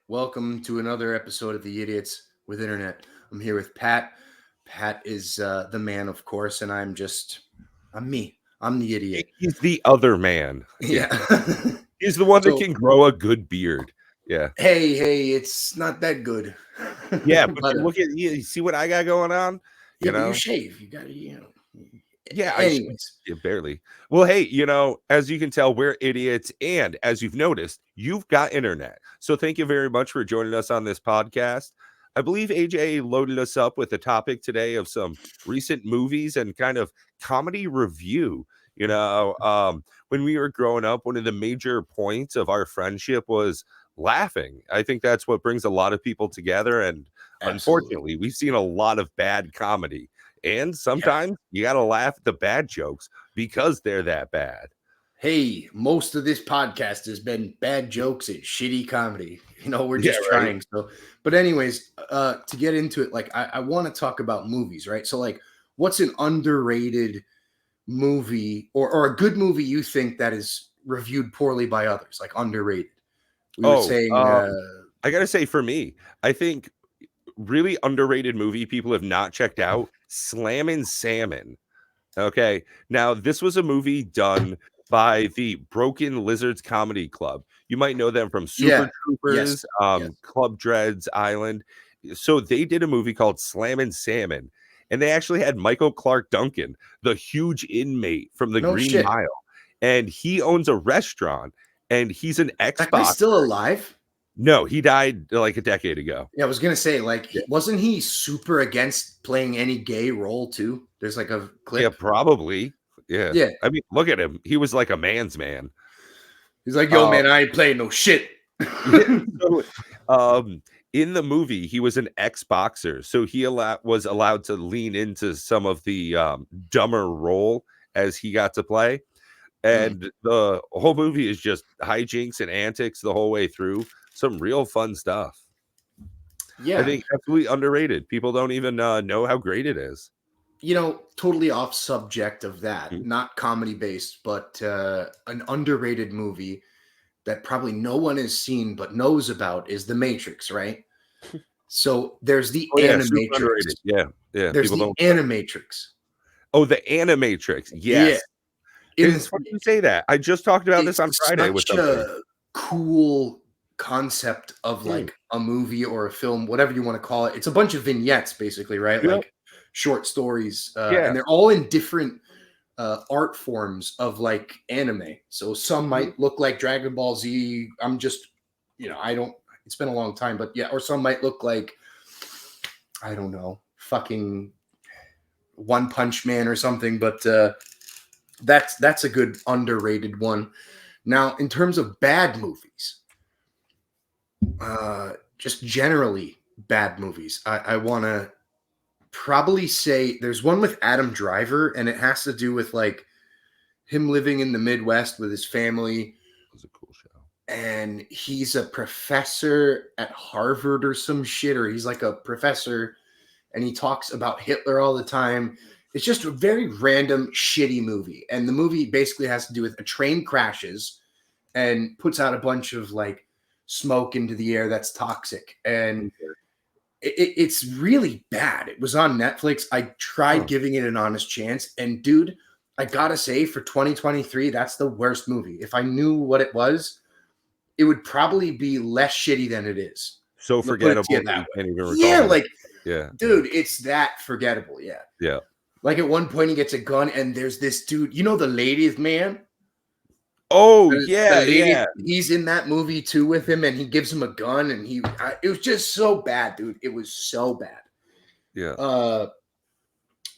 Welcome to another episode of the Idiots with Internet. I'm here with Pat. Pat is the man, of course, and I'm me. I'm the idiot. He's the other man. Yeah. He's the one that So, can grow a good beard. Yeah. hey, it's not that good. Yeah, but but you look at you see what I got going on? yeah, You but you know? shave. You got to. Yeah, Anyways, yeah, barely. Well, hey, as you can tell, we're idiots. And as you've noticed, you've got internet. So thank you very much for joining us on this podcast. I believe AJ loaded us up with a topic today of some recent movies and kind of comedy review. When we were growing up, one of the major points of our friendship was laughing. I think that's what brings a lot of people together. And absolutely. unfortunately, we've seen a lot of bad comedy. And Yeah. sometimes you got to laugh at the bad jokes because they're that bad. Hey, most of this podcast has been bad jokes and shitty comedy. We're Yeah, just right. trying. But anyways, to get into it, like I want to talk about movies, right? So, like, what's an underrated movie or a good movie you think that is reviewed poorly by others, like underrated? We were Oh, saying, I got to say, for me, I think really underrated movie people have not checked out Slammin' Salmon. Okay. Now, this was a movie done by the Broken Lizards Comedy Club. You might know them from yeah, Super yes, Troopers, yes, Club Dreads Island. So they did a movie called Slammin' Salmon, and they actually had Michael Clark Duncan, the huge inmate from the no Green shit. Mile, and he owns a restaurant, and he's an That guy's Xbox. still alive. No, he died like a decade ago. Yeah, I was gonna say, like, Yeah, wasn't he super against playing any gay role too? There's like a yeah, clip. probably. Yeah. Yeah, I mean, look at him. He was like a man's man. he's like, yo, Uh, man, I ain't playing no shit. Yeah, so, in the movie, he was an ex-boxer, so he was allowed to lean into some of the dumber role as he got to play. Mm, And the whole movie is just hijinks and antics the whole way through. Some real fun stuff. I yeah, think absolutely underrated. People don't even know how great it is. totally off subject of that, Mhm. not comedy based, but an underrated movie that probably no one has seen but knows about is The Matrix, right? So there's the Oh yeah, super Animatrix. underrated. Yeah, yeah. There's People the don't. Animatrix. Oh, the Animatrix. Yeah, Yes, in it's funny you say that. I just talked about this it's on Friday with such somebody. a cool concept of Mm. like a movie or a film, whatever you want to call it. It's a bunch of vignettes, basically, right? Yep. Like short stories, and Yeah. they're all in different art forms of like anime. So some Mhm. might look like Dragon Ball Z. I'm just, I don't. It's been a long time, but yeah. Or some might look like, I don't know, fucking One Punch Man or something. But that's a good underrated one. Now, in terms of bad movies, just generally bad movies, I want to probably say there's one with Adam Driver, and it has to do with like him living in the Midwest with his family, It was a cool show. and he's a professor at Harvard or some shit, or he's like a professor, and he talks about Hitler all the time. It's just a very random, shitty movie. And the movie basically has to do with a train crashes and puts out a bunch of like smoke into the air that's toxic. And Okay. it's really bad. It was on Netflix. I tried Huh. giving it an honest chance. And dude, I gotta say, for 2023, that's the worst movie. If I knew what it was, it would probably be less shitty than it is. So I'll put it to you forgettable that that you way. can't even recall Yeah, who that like, Yeah, yeah, dude, it's that forgettable. Yeah. yeah. Like at one point, he gets a gun, and there's this dude, the ladies man? Oh, The yeah, lady, yeah. he's in that movie too with him, and he gives him a gun, and it was just so bad, dude. It was so bad. Yeah. Uh,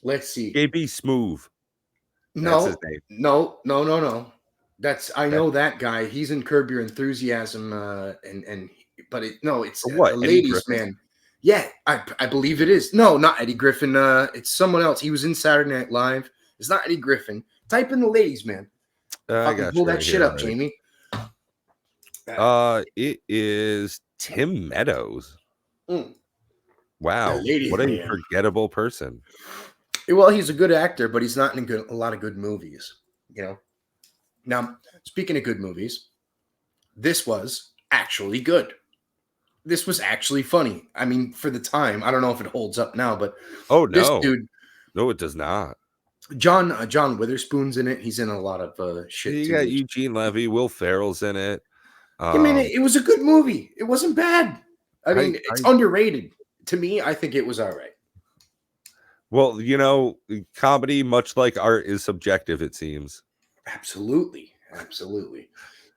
let's see. KB Smooth. That's his No, name. no. I That know that guy. He's in Curb Your Enthusiasm, but no, it's or what? a Eddie ladies' Griffin? man. Yeah, I believe it is. No, not Eddie Griffin. It's someone else. He was in Saturday Night Live. It's not Eddie Griffin. Type in the ladies' man. I Fucking got pull you that right shit here up, already. Jamie. It is Tim Meadows. Mm, the Wow, ladies' what a man. forgettable person. Well, he's a good actor, but he's not in a lot of good movies. Now, speaking of good movies, this was actually good. this was actually funny. I mean, for the time, I don't know if it holds up now, but Oh this no. dude, No, it does not. John Witherspoon's in it. He's in a lot of shit You too. got Which, Eugene Levy, Will Ferrell's in it. I mean, it was a good movie. It wasn't bad. I mean, it's underrated. To me, I think it was all right. Well, comedy, much like art, is subjective, it seems. Absolutely.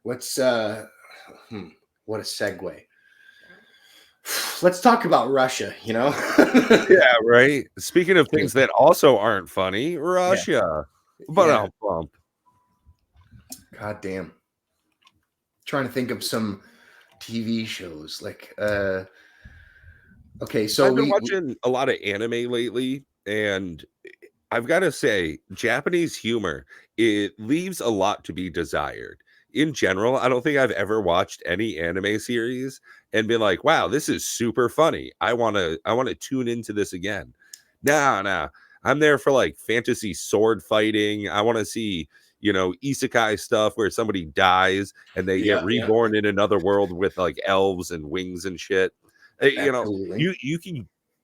Let's what a segue. Let's talk about Russia, Yeah, right. Speaking of things that also aren't funny, Russia. But Yeah. bump. God damn. Trying to think of some TV shows like okay, so I've been watching a lot of anime lately, and I've got to say, Japanese humor, it leaves a lot to be desired. In general, I don't think I've ever watched any anime series and been like, wow, this is super funny. I want to tune into this again. Nah. I'm there for like fantasy sword fighting. I want to see, isekai stuff where somebody dies and they get yeah, reborn in another world with like elves and wings and shit. absolutely.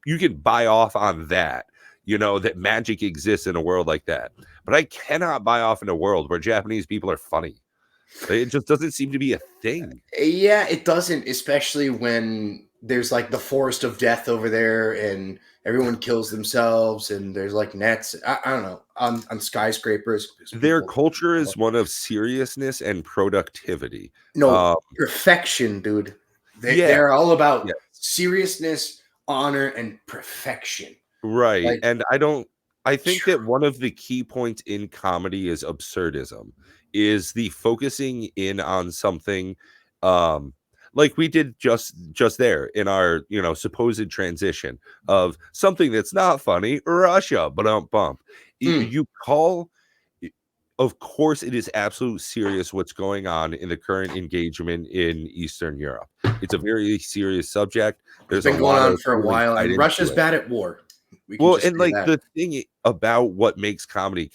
You can buy off on that, that magic exists in a world like that. But I cannot buy off in a world where Japanese people are funny. It just doesn't seem to be a thing. Yeah, it doesn't, especially when there's like the forest of death over there and everyone kills themselves and there's like nets. I don't know, on skyscrapers. Their culture is one of seriousness and productivity. No, perfection, dude. They're all about seriousness, honor, and perfection. Right. Like, And I think that one of the key points in comedy is absurdism, is the focusing in on something like we did just there in our, supposed transition of something that's not funny, Russia, but bump. You call of course it is absolute serious what's going on in the current engagement in Eastern Europe. It's a very serious subject. It's There's a been going lot on of for a feelings while, tied and into Russia's it. bad at war. We can Well, just and say like that. the thing about what makes comedy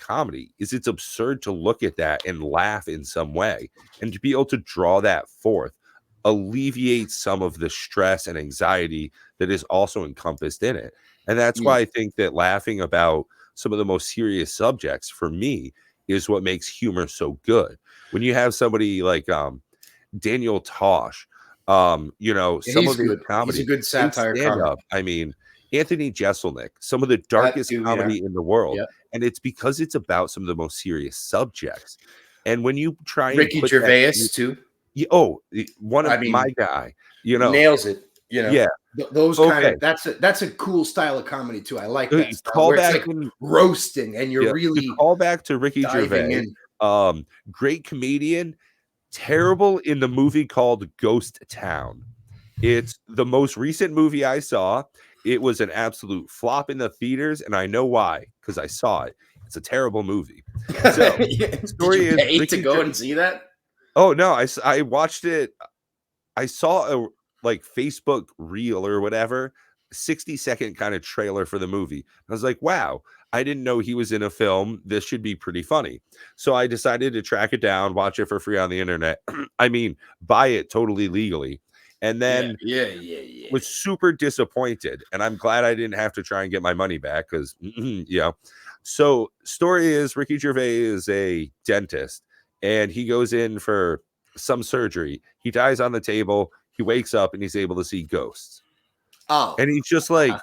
is it's absurd to look at that and laugh in some way, and to be able to draw that forth alleviates some of the stress and anxiety that is also encompassed in it. And that's why I think that laughing about some of the most serious subjects for me is what makes humor so good. When you have somebody like Daniel Tosh, some He's of his good. He's a comedy good in satire stand comic. up, I mean, Anthony Jeselnik, some of the That darkest too, yeah. comedy in the world. Yep. And it's because it's about some of the most serious subjects. And when you try and Ricky put that, Gervais too. one I of my mean, guy, nails it. yeah, Those kind okay. of that's a cool style of comedy too. I like that style Call where it's back like roasting and you're to really call back to Ricky diving Gervais, in. great comedian, terrible in the movie called Ghost Town. It's the most recent movie I saw. It was an absolute flop in the theaters, and I know why, because I saw it. It's a terrible movie. So, Did story you is pay to Ricky go and see that? Oh no, I watched it. I saw a like Facebook reel or whatever, 60-second kind of trailer for the movie. I was like, wow, I didn't know he was in a film. This should be pretty funny. So I decided to track it down, watch it for free on the internet. I mean, buy it totally legally. And then Yeah. was super disappointed. And I'm glad I didn't have to try and get my money back because, So, story is Ricky Gervais is a dentist and he goes in for some surgery. He dies on the table. He wakes up and he's able to see ghosts. Oh, And he's just like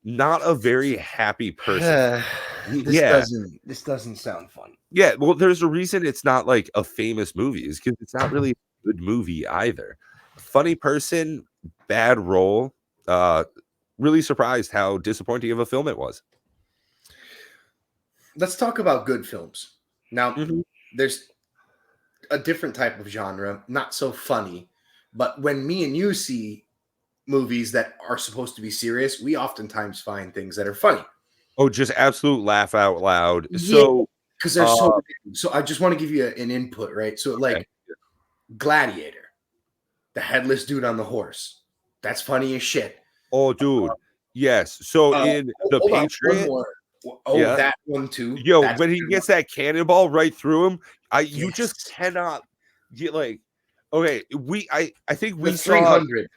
not a very happy person. this doesn't sound fun. Yeah, well, there's a reason it's not like a famous movie, is because it's not really a good movie either. Funny person, bad role. Really surprised how disappointing of a film it was. Let's talk about good films. Now, Mhm. there's a different type of genre, not so funny, but when me and you see movies that are supposed to be serious, we oftentimes find things that are funny. Oh, just absolute laugh out loud. Yeah, So, because they're so I just want to give you an input, right? So, okay. like Gladiator, the headless dude on the horse, that's funny as shit. Oh, dude. Yes. So in The Hold on, one Patriot, more. Oh, yeah. that one too. Yo, That's when a he good gets one. that cannonball right through him, you just Yes. cannot get like, okay, I think The we saw 300.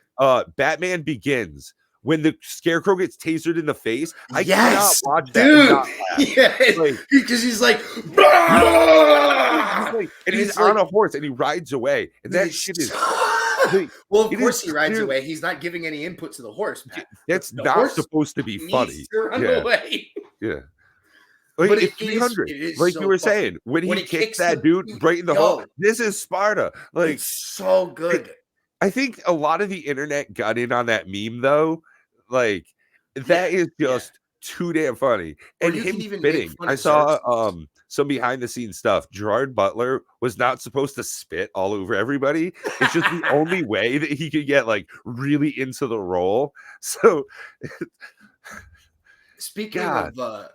Batman Begins. When the Scarecrow gets tasered in the face, I cannot Yes, watch that and dude. not laugh. Yes, Like, because he's like, and he's on a horse and he rides away, and that shit is like, well, of it course is he rides clear- away. He's not giving any input to the horse, Pat. That's The not horse supposed to be funny. needs to run Yeah, away. yeah. Like, But it's it is 300. Like so you were funny. saying, when he kicks kicks that dude right in the hole, this is Sparta. Like, it's so good. I think a lot of the internet got in on that meme though. Like, that is yeah. just too damn funny. Or And you him can even make spitting. fun I of saw Xerxes. some behind the scenes stuff. Gerard Butler was not supposed to spit all over everybody. It's just the only way that he could get like really into the role. So Speaking God. of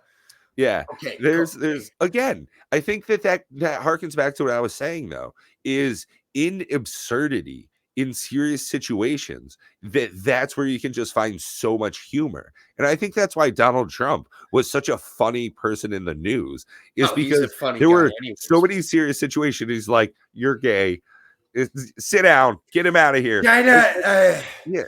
Yeah. okay, There's again, I think that harkens back to what I was saying though, is in absurdity in serious situations, that's where you can just find so much humor. And I think that's why Donald Trump was such a funny person in the news, is he's a because funny there guy were anyways. so many serious situations. He's like, you're gay. Sit down, get him out of here. China, Yeah.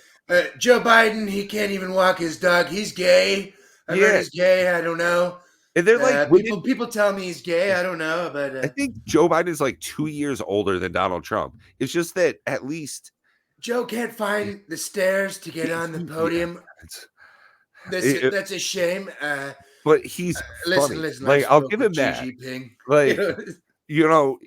Joe Biden, he can't even walk his dog. He's gay. I heard he's gay. I don't know. And they're like, people tell me he's gay. I don't know, but I think Joe Biden is like 2 years older than Donald Trump. It's just that at least Joe can't find the stairs to get on the podium. Yeah, that's a shame. But he's funny. Listen. Like, I'll give him Xi that. Jinping. Like,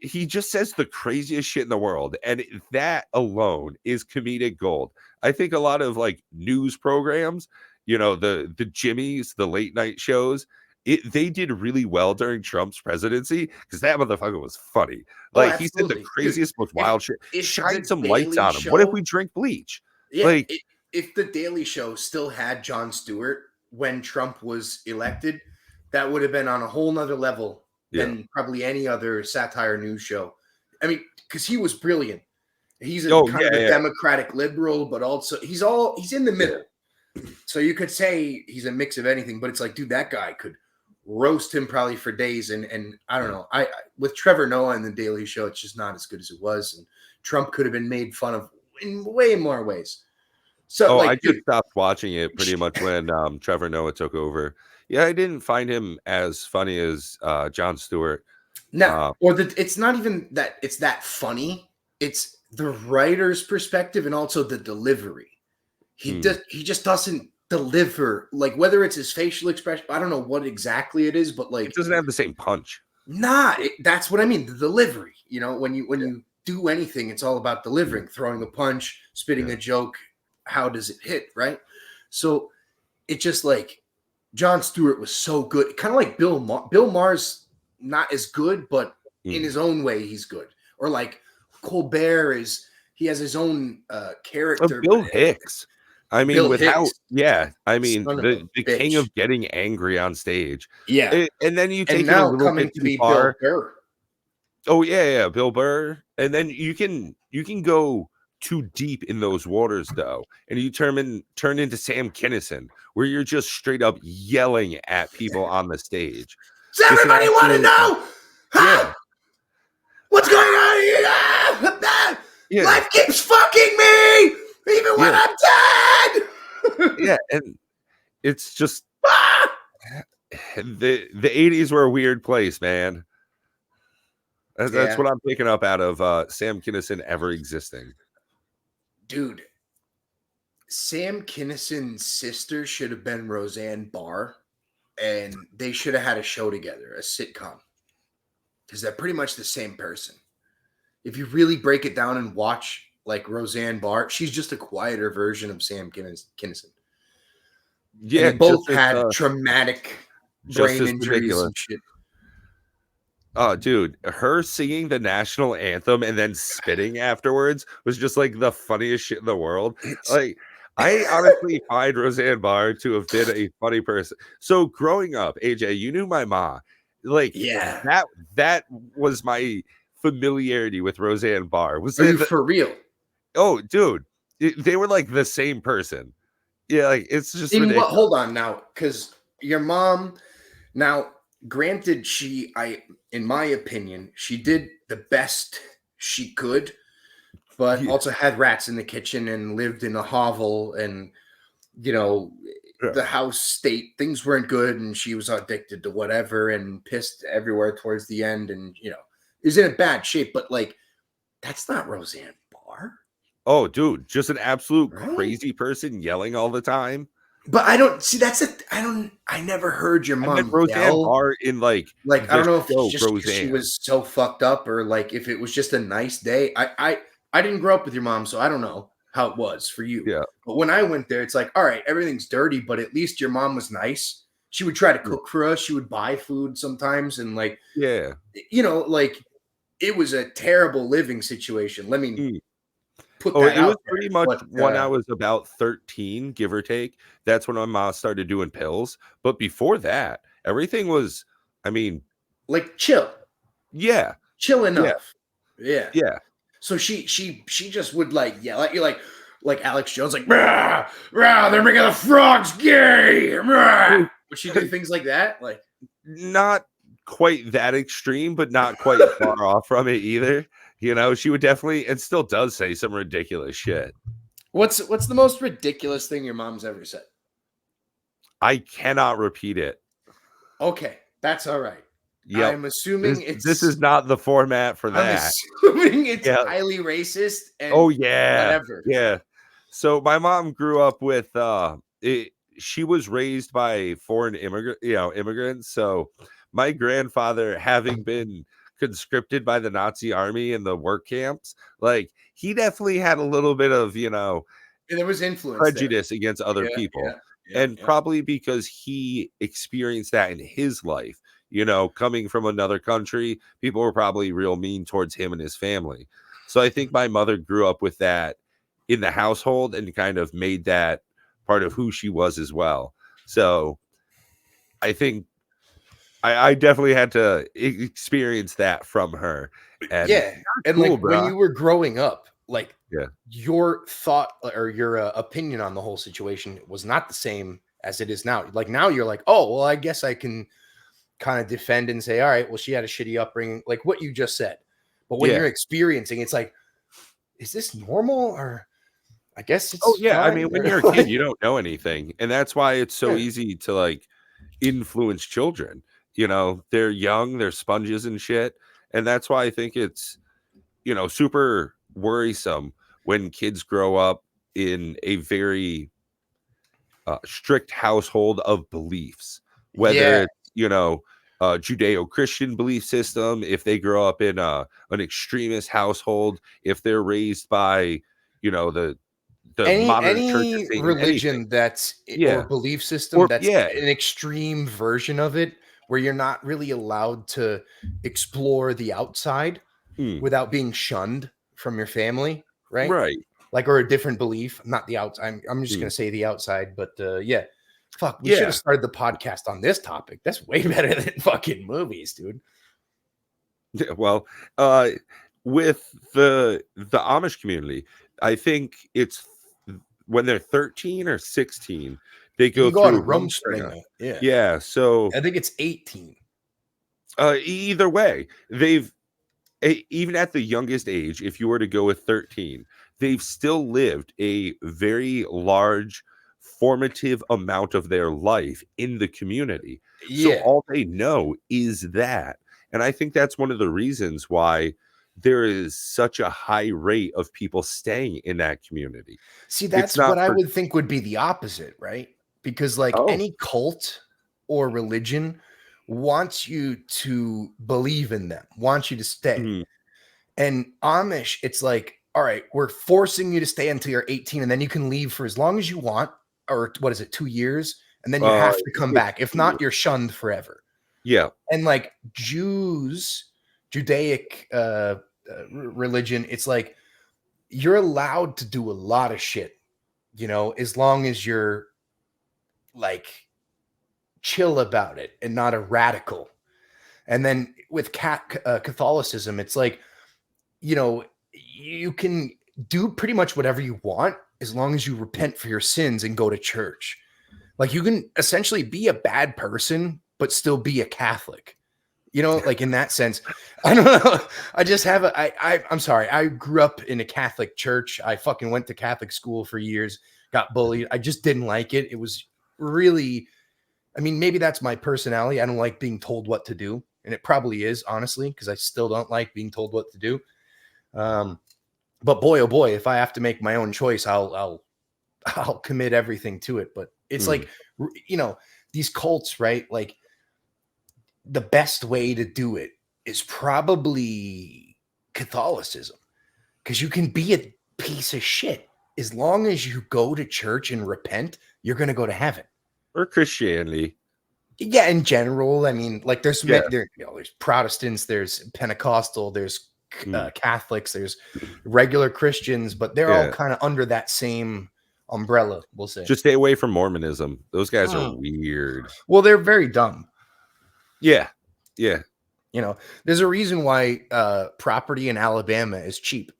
he just says the craziest shit in the world, and that alone is comedic gold. I think a lot of like news programs, the Jimmys, the late night shows, they did really well during Trump's presidency because that motherfucker was funny. Like, he said the craziest, most wild shit. Shine some lights on him. What if we drink bleach? Yeah, like, if the Daily Show still had Jon Stewart when Trump was elected, that would have been on a whole nother level than probably any other satire news show. I mean, because he was brilliant. He's a democratic liberal, but also he's in the middle. So you could say he's a mix of anything, but it's like, dude, that guy could roast him probably for days. And I don't know. I with Trevor Noah and the Daily Show, it's just not as good as it was. And Trump could have been made fun of in way more ways. So I just stopped watching it pretty much when Trevor Noah took over. Yeah, I didn't find him as funny as Jon Stewart. No, it's not even that it's that funny. It's the writer's perspective and also the delivery. He just doesn't deliver, like, whether it's his facial expression. I don't know what exactly it is, but like it doesn't have the same punch. That's what I mean. The delivery. When you do anything, it's all about delivering, throwing a punch, spitting a joke. How does it hit, right? So it just like Jon Stewart was so good, kind of like Bill Maher. Bill Maher's not as good, but in his own way, he's good. Or like Colbert he has his own character. Bill Hicks. I mean, the king of getting angry on stage. Yeah. And then you take and now it a little coming bit to too be far. Bill Burr. Oh, yeah, Bill Burr. And then you can go too deep in those waters, though, and you turn into Sam Kinison, where you're just straight up yelling at people on the stage. Does everybody want to know? What's going on here? Life keeps fucking me, even when I'm dead. Yeah, and it's just the 80s were a weird place, man. That's what I'm picking up out of Sam Kinison ever existing. Dude, Sam Kinison's sister should have been Roseanne Barr, and they should have had a show together, a sitcom, because they're pretty much the same person. If you really break it down and watch like Roseanne Barr, she's just a quieter version of Sam Kinison. Yeah, and they both had traumatic brain injuries and shit. Oh, dude, her singing the national anthem and then spitting afterwards was just like the funniest shit in the world. Like, I honestly find Roseanne Barr to have been a funny person. So growing up, AJ, you knew my ma. Like, that was my familiarity with Roseanne Barr. Are you for real? Oh, dude, they were like the same person. Yeah, like, it's just ridiculous. Hold on now, because your mom now. Granted, in my opinion, she did the best she could, but Yeah. also had rats in the kitchen and lived in a hovel, and you know, Yeah. the house state things weren't good, and she was addicted to whatever and pissed everywhere towards the end, and is in a bad shape. But like, that's not Roseanne Barr, Oh, dude, just an absolute right? crazy person yelling all the time. But I don't see that's it. I never heard your I met mom Roseanne yell. Barr in like Like, I the don't know if it's show just because she Roseanne. was so fucked up, or like if it was just a nice day. I didn't grow up with your mom, so I don't know how it was for you. Yeah. But when I went there, it's like, all right, everything's dirty, but at least your mom was nice. She would try to Yeah. cook for us. She would buy food sometimes, and like, Yeah. like it was a terrible living situation. Let me Mm. put Oh, that it was out pretty there. much But when I was about 13, give or take. That's when my mom started doing pills. But before that, everything was, I mean, like, yeah, chill yeah, enough. Yeah. yeah. So she just would like yell at you like Alex Jones, like rah, rah, they're making the frogs gay. Rah. Would she do things like that? Like, Not quite that extreme, but not quite far off from it either. She would definitely and still does say some ridiculous shit. what's the most ridiculous thing your mom's ever said? I cannot repeat it. Okay, that's all right. Yep. This is not the format for I'm that. assuming it's Yeah. highly racist and Oh yeah. whatever. Yeah. So my mom grew up with she was raised by foreign immigrants. So my grandfather, having been conscripted by the Nazi army in the work camps, like he definitely had a little bit of, And there was influence there. prejudice against other Yeah, people. yeah, yeah, And yeah. probably because he experienced that in his life, coming from another country, people were probably real mean towards him and his family. So I think my mother grew up with that in the household and kind of made that part of who she was as well. So I think I definitely had to experience that from her. And Yeah, not and cool, like when bro. you were growing up, like Yeah. your thought or your opinion on the whole situation was not the same as it is now. Like now you're like, oh, well, I guess I can kind of defend and say, all right, well, she had a shitty upbringing, like what you just said. But when you're Yeah. experiencing, it's like, is this normal? Or I guess Oh, it's yeah, I mean, fine. when Or you're a kid, you don't know anything, and that's why it's so yeah. easy to, like, influence children, They're young, they're sponges and shit, and that's why I think it's, super worrisome when kids grow up in a very, strict household of beliefs, whether Yeah. it's, a Judeo-Christian belief system, if they grow up in an extremist household, if they're raised by, the modern church of Any Satan, anything. religion that's or Yeah. belief system Or that's yeah. an extreme version of it, where you're not really allowed to explore the outside Mm, without being shunned from your family, right? right. Like, or a different belief, not the outside. I'm just Mm, gonna say the outside, but yeah. Fuck, we should have yeah. started the podcast on this topic. That's way better than fucking movies, dude. Yeah, well, uh, with the Amish community, I think it's when they're 13 or 16, they You go can go through on Rumspringa. Rumspringa. Yeah. Yeah, so, I think it's 18. either way, even at the youngest age, if you were to go with 13, they've still lived a very large formative amount of their life in the community. So Yeah. all they know is that. And I think that's one of the reasons why there is such a high rate of people staying in that community. See, It's that's not what I for would think would be the opposite, right? Because like oh, any cult or religion wants you to believe in them, wants you to stay. mhm, And Amish, it's like, all right, we're forcing you to stay until you're 18, and then you can leave for as long as you want, or what is it, 2 years? And then you I have to think come it's back. If not, you're shunned forever. yeah. And like Judaic religion, it's like you're allowed to do a lot of shit, as long as you're like chill about it and not a radical. And then with Catholicism, it's like, you can do pretty much whatever you want as long as you repent for your sins and go to church. Like you can essentially be a bad person, but still be a Catholic. You know, like in that sense, I don't know. I just have I'm sorry. I grew up in a Catholic church. I fucking went to Catholic school for years, got bullied. I just didn't like it. It was really, I mean, maybe that's my personality. I don't like being told what to do. And it probably is, honestly, because I still don't like being told what to do. But boy, oh boy, if I have to make my own choice, I'll commit everything to it. But it's like, you know, these cults, right? Like the best way to do it is probably Catholicism, because you can be a piece of shit as long as you go to church and repent. You're going to go to heaven. Or Christianity. Yeah, in general, I mean, like there's there's Protestants, there's Pentecostal, there's Catholics, there's regular Christians, but they're all kind of under that same umbrella, we'll say. Just stay away from Mormonism. Those guys are weird. Well, they're very dumb. Yeah. You know, there's a reason why property in Alabama is cheap.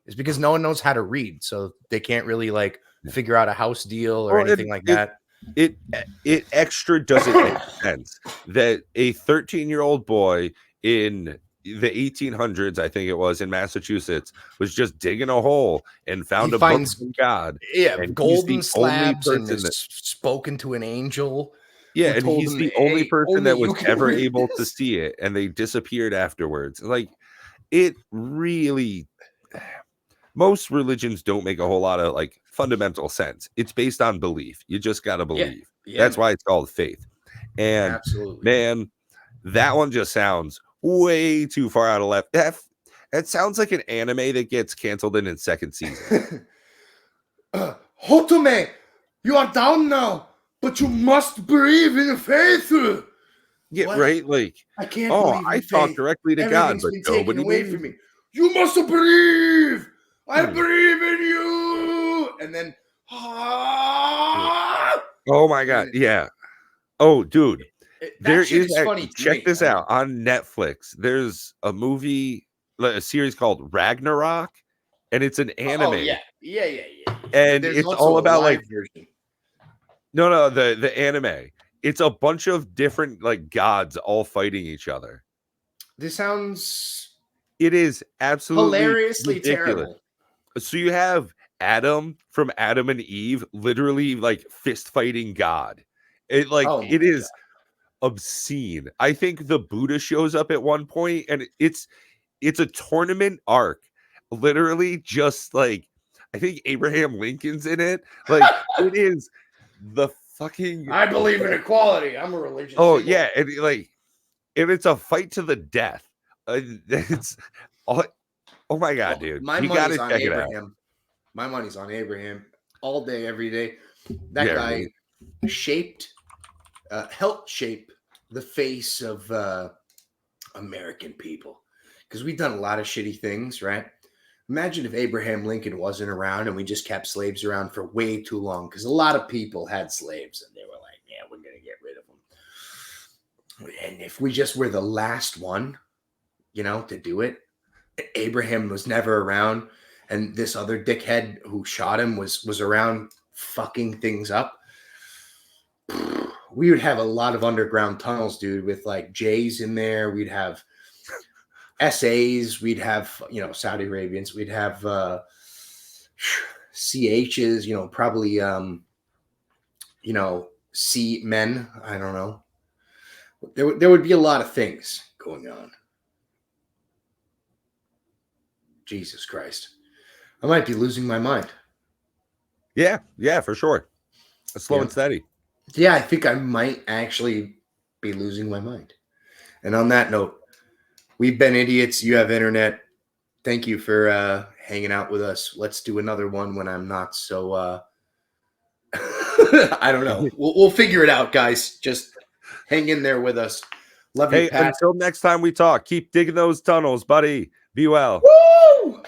It's because no one knows how to read, so they can't really like figure out a house deal or anything like that. It extra doesn't make sense that a 13-year-old boy in the 1800s, I think it was, in Massachusetts, was just digging a hole and found book from God. Yeah, and golden slabs and spoken to an angel. Yeah, and he's the only person that was ever able to see it, and they disappeared afterwards. Like, it really... Most religions don't make a whole lot of like fundamental sense. It's based on belief. You just got to believe. That's why it's called faith. And man, that one just sounds way too far out of left. That sounds like an anime that gets canceled in its second season. Hotome, you are down now, but you must believe in faith. Yeah, what? Right? Like, I can't believe I talk directly to God, but nobody away from me. You must believe. I believe in you. And then, oh my God. Yeah. Oh, dude. There is funny. Check this out on Netflix. There's a movie, a series called Ragnarok, and it's an anime. Oh, yeah. And it's all about like version. No, the anime. It's a bunch of different like gods all fighting each other. This sounds. It is absolutely hilariously ridiculous. Terrible. So you have Adam from Adam and Eve, literally like fist fighting God. It is obscene. I think the Buddha shows up at one point, and it's a tournament arc. Literally, just like I think Abraham Lincoln's in it. Like it is the fucking. I believe in equality. I'm a religious. Oh people. Yeah, and it's a fight to the death. It's all. Oh my God, dude. My money's on Abraham. My money's on Abraham all day, every day. That guy helped shape the face of American people, because we've done a lot of shitty things, right? Imagine if Abraham Lincoln wasn't around and we just kept slaves around for way too long, because a lot of people had slaves and they were like, yeah, we're going to get rid of them. And if we just were the last one, to do it, Abraham was never around, and this other dickhead who shot him was around fucking things up, we would have a lot of underground tunnels, dude, with like J's in there. We'd have SAs, we'd have, Saudi Arabians, we'd have CHs, probably C men. I don't know. There would be a lot of things going on. Jesus Christ. I might be losing my mind. Yeah, for sure. Slow and steady. Yeah, I think I might actually be losing my mind. And on that note, we've been idiots. You have internet. Thank you for hanging out with us. Let's do another one when I'm not so I don't know. We'll figure it out, guys. Just hang in there with us. Love you, Pat. Until next time we talk, keep digging those tunnels, buddy. Be well. Woo!